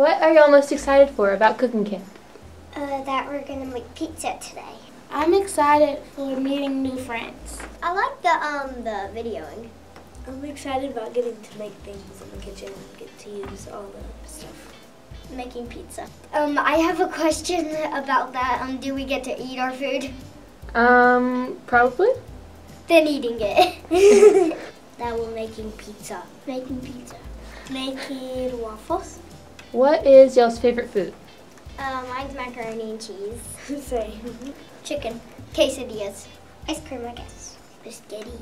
What are y'all most excited for about cooking camp? That we're gonna make pizza today. I'm excited for meeting new friends. I like the videoing. I'm excited about getting to make things in the kitchen and get to use all the stuff. Making pizza. I have a question about that. Do we get to eat our food? Probably. Then eating it. That we're making pizza. Making pizza. Making waffles. What is y'all's favorite food? Mine's macaroni and cheese. Same. Chicken. Quesadillas. Ice cream, I guess. Biscotti.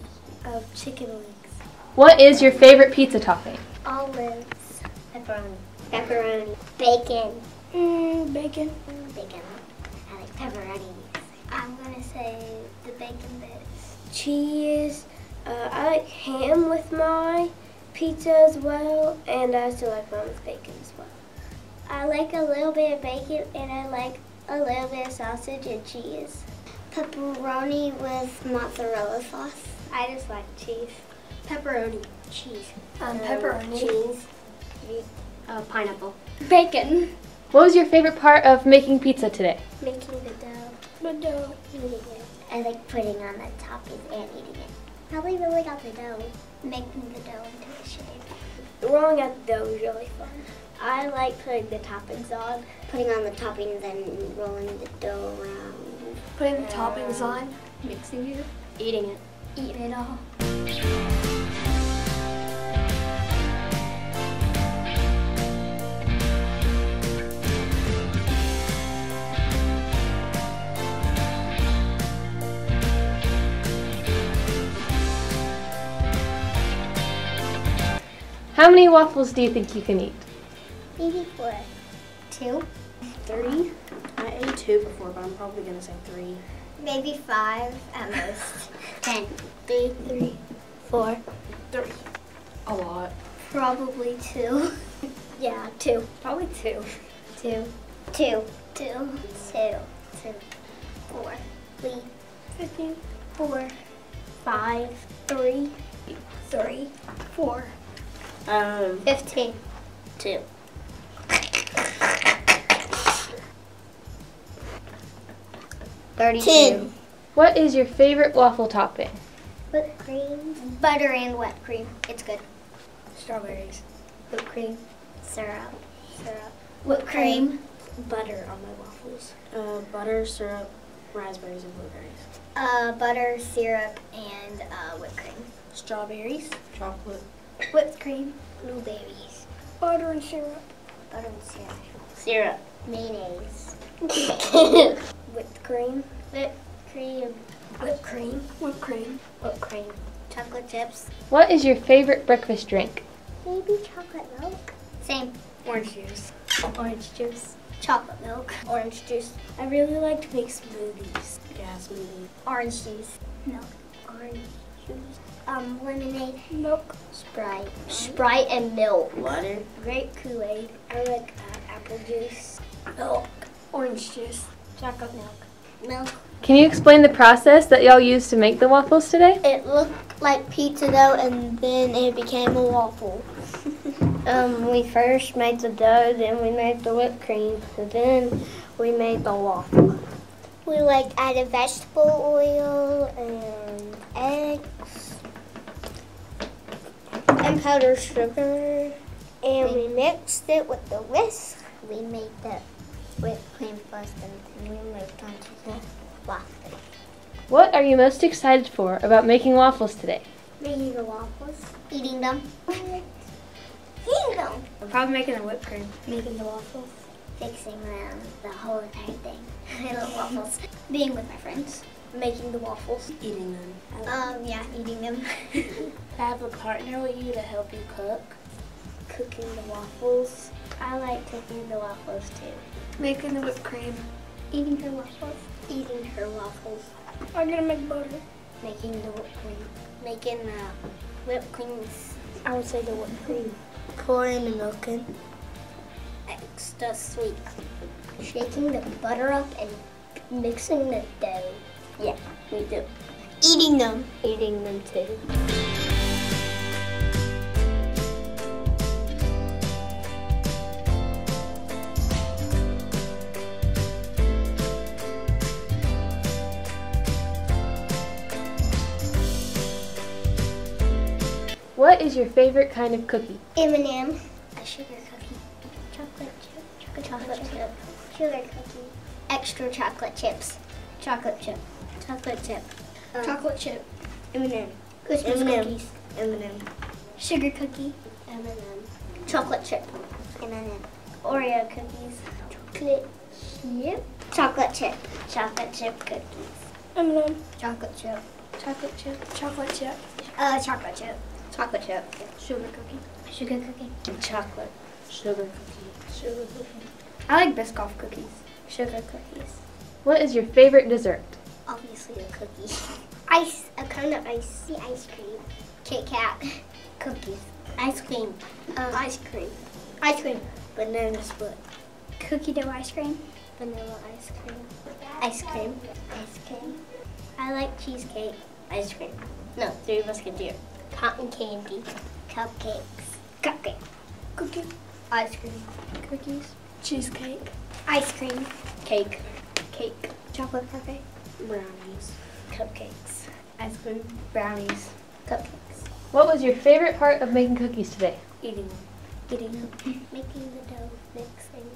Chicken wings. What is your favorite pizza topping? Olives. Pepperoni. Pepperoni. Bacon. Bacon. Bacon. I like pepperoni. I'm gonna say the bacon bits. Cheese. I like ham with my pizza as well, and I still like mine with bacon as well. I like a little bit of bacon, and I like a little bit of sausage and cheese. Pepperoni with mozzarella sauce. I just like cheese. Pepperoni. Cheese. Pepperoni. Cheese. Pineapple. Bacon. What was your favorite part of making pizza today? Making the dough. The dough. Eating it. I like putting on the toppings and eating it. Probably really got the dough. Making the dough into the shape. Rolling out the dough is really fun. I like putting the toppings on. Putting on the toppings and rolling the dough around. Putting the toppings on. Mixing it. Eating it. Eating it all. How many waffles do you think you can eat? Maybe 4. 2. 3. I ate 2 before, but I'm probably going to say 3. Maybe 5 at most. 10. 3. 4. 3. A lot. Probably 2. Yeah, 2. Probably 2. 2. 2. 2. 2. 4. 3. 15. 4. 5. 3. 3. 4. 15. 2. 32. What is your favorite waffle topping? Whipped cream. Butter and whipped cream. It's good. Strawberries. Whipped cream. Syrup. Whipped cream. Butter on my waffles. Butter, syrup, raspberries, and blueberries. Butter, syrup, and whipped cream. Strawberries. Chocolate. Whipped cream. Blueberries. Butter and syrup. Butter and syrup. Syrup. Mayonnaise. Whipped cream. Whipped cream. Whipped cream. Whipped cream. Whipped cream. Chocolate chips. What is your favorite breakfast drink? Maybe chocolate milk. Same. Orange juice. Orange juice. Chocolate milk. Orange juice. I really like to make smoothies. Yeah, smoothie. Orange juice. Milk. Orange juice. Lemonade. Milk. Sprite. Sprite and milk. Water. Grape Kool-Aid. I like apple juice. Milk. Orange juice. Chocolate milk. Milk. Can you explain the process that y'all used to make the waffles today? It looked like pizza dough and then it became a waffle. We first made the dough, then we made the whipped cream, and then we made the waffle. We added vegetable oil and eggs and powdered sugar, and we mixed it with the whisk. We made the whipped cream first, and then we moved on to the waffle. What are you most excited for about making waffles today? Making the waffles. Eating them. Eating them. I'm probably making the whipped cream. Making the waffles. Fixing them. The whole entire thing. Little waffles. Being with my friends. Making the waffles. Eating them. Yeah, eating them. Have a partner with you to help you cook. Cooking the waffles. I like cooking the waffles too. Making the whipped cream. Eating her waffles. Eating her waffles. I'm gonna make butter. Making the whipped cream. Making the whipped creams. I would say the whipped cream. Pouring the milk in. Extra sweet. Shaking the butter up and mixing the dough. Yeah, we do. Eating them. Eating them too. What is your favorite kind of cookie? M&M. A sugar cookie. Chocolate chip. Chocolate chip. Sugar cookie. Extra chocolate chips. Chocolate chip. Chocolate chip. Chocolate chip. M&M. Christmas cookies. M&M. Sugar cookie. M&M. Chocolate chip. M&M. Oreo cookies. Chocolate chip. Chocolate chip. Chocolate chip cookies. M&M. Chocolate chip. Chocolate chip. Chocolate chip. Chocolate chip. Chocolate chip. Sugar cookie. Sugar cookie. Chocolate. Sugar cookie. Sugar cookie. I like Biscoff cookies. Sugar cookies. What is your favorite dessert? Obviously a cookie. Ice. A cone of icy ice cream. Kit Kat. Cookies. Ice cream. Ice cream. Ice cream. Banana split. Cookie dough ice cream. Vanilla ice cream. Ice cream. Ice cream. I like cheesecake. Ice cream. No, Three Musketeers. Cotton candy. Cupcakes. Cupcake. Cookie. Ice cream. Cookies. Cheesecake. Ice cream. Cake. Cake. Chocolate parfait. Brownies. Cupcakes. Ice cream. Brownies. Cupcakes. What was your favorite part of making cookies today? Eating them. Eating them. Making the dough, mixing.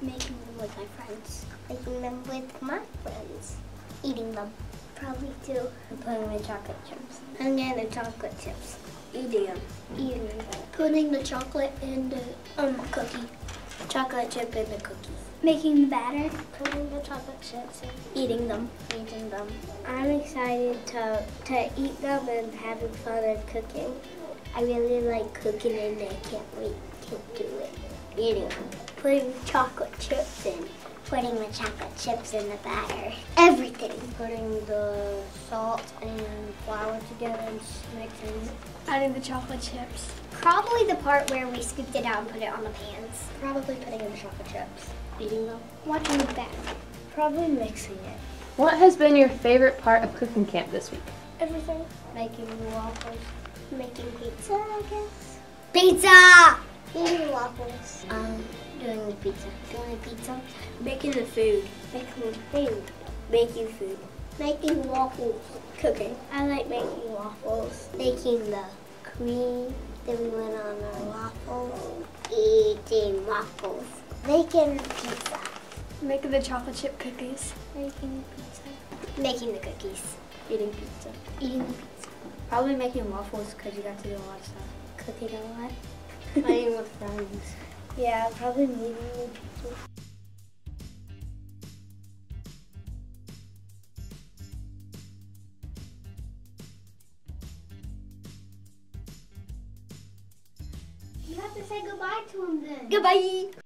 Making them with my friends. Making them with my friends. Eating them. Probably too. And putting them in chocolate chips. And then the chocolate chips. Eating them. Eating them. Putting the chocolate in the cookie. Chocolate chip in the cookies. Making the batter. Putting the chocolate chips in. Eating them. Eating them. I'm excited to eat them and having fun of cooking. I really like cooking and I can't wait to do it. Eating them. Putting chocolate chips in. Putting the chocolate chips in the batter. Everything. Putting the salt and flour together and mixing it. Adding the chocolate chips. Probably the part where we scooped it out and put it on the pans. Probably putting in the chocolate chips. Eating them. Watching the batter. Probably mixing it. What has been your favorite part of cooking camp this week? Everything. Making waffles. Making pizza, I guess. Pizza! Eating waffles. Doing the pizza. Doing the pizza. Making the food. Making food. Making food. Making waffles. Cooking. I like making waffles. Making the cream. Then we went on our waffles. Eating waffles. Making pizza. Making the chocolate chip cookies. Making pizza. Making the cookies. Eating pizza. Eating the pizza. Probably making waffles because you got to do a lot of stuff. Cooking a lot. Playing with friends. Yeah, probably making the pizza. You have to say goodbye to him then. Goodbye.